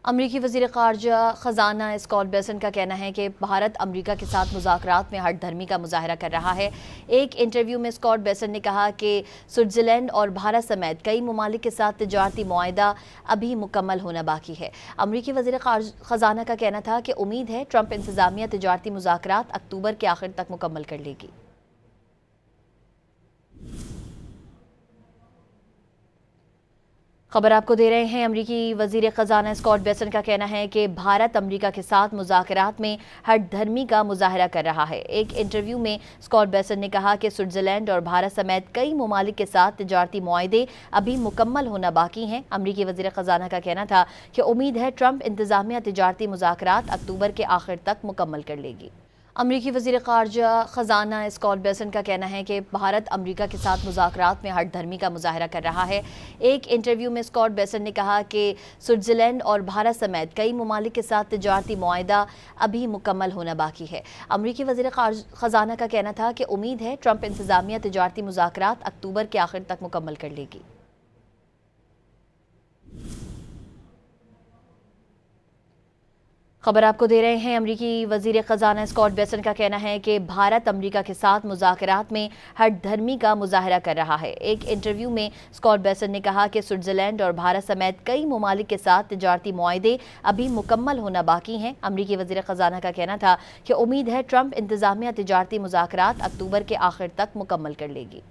अमरीकी वज़ीर ख़ारजा ख़जाना Scott Bessent का कहना है कि भारत अमरीका के साथ मुज़ाकरात में हठधर्मी का मुज़ाहरा कर रहा है। एक इंटरव्यू में स्कॉट बेसेंट ने कहा कि स्विट्ज़रलैंड और भारत समेत कई ममालिक के साथ तिजारती मुआहदा अभी मुकम्मल होना बाकी है। अमरीकी वज़ीर ख़जाना का कहना था कि उम्मीद है ट्रंप इंतज़ामिया तिजारती मुज़ाकरात अक्टूबर के आखिर तक मुकम्मल कर लेगी। खबर आपको दे रहे हैं। अमरीकी वज़ीर ख़जाना स्कॉट बेसेंट का कहना है कि भारत अमरीका के साथ मुज़ाकरात में हठधर्मी का मुज़ाहरा कर रहा है। एक इंटरव्यू में स्कॉट बेसेंट ने कहा कि स्विट्ज़रलैंड और भारत समेत कई ममालिक के साथ तिजारती मुआहदे अभी मुकम्मल होना बाकी हैं। अमरीकी वज़ीर ख़जाना का कहना था कि उम्मीद है ट्रंप इंतज़ामिया तिजारती मुज़ाकरात अक्टूबर के आखिर तक मुकम्मल कर लेगी। अमरीकी वज़ीर ख़ारजा ख़जाना स्कॉट बेसेंट का कहना है कि भारत अमरीका के साथ मुज़ाकरात में हठधर्मी का मुज़ाहरा कर रहा है। एक इंटरव्यू में स्कॉट बेसेंट ने कहा कि स्विट्ज़रलैंड और भारत समेत कई ममालिक के साथ तिजारती मुआहदा अभी मुकम्मल होना बाकी है। अमरीकी वज़ीर ख़जाना का कहना था कि उम्मीद है ट्रंप इंतज़ामिया तिजारती मुज़ाकरात अक्टूबर के आखिर तक मुकम्मल कर लेगी। खबर आपको दे रहे हैं। अमरीकी वज़ीर ख़जाना स्कॉट बेसेंट का कहना है कि भारत अमरीका के साथ मुज़ाकरात में हठधर्मी का मुज़ाहरा कर रहा है। एक इंटरव्यू में स्कॉट बेसेंट ने कहा कि स्विट्ज़रलैंड और भारत समेत कई ममालिक के साथ तिजारती मुआहदे अभी मुकम्मल होना बाकी हैं। अमरीकी वज़ीर ख़जाना का कहना था कि उम्मीद है ट्रंप इंतज़ामिया तिजारती मुज़ाकरात अक्टूबर के आखिर तक मुकम्मल कर लेगी।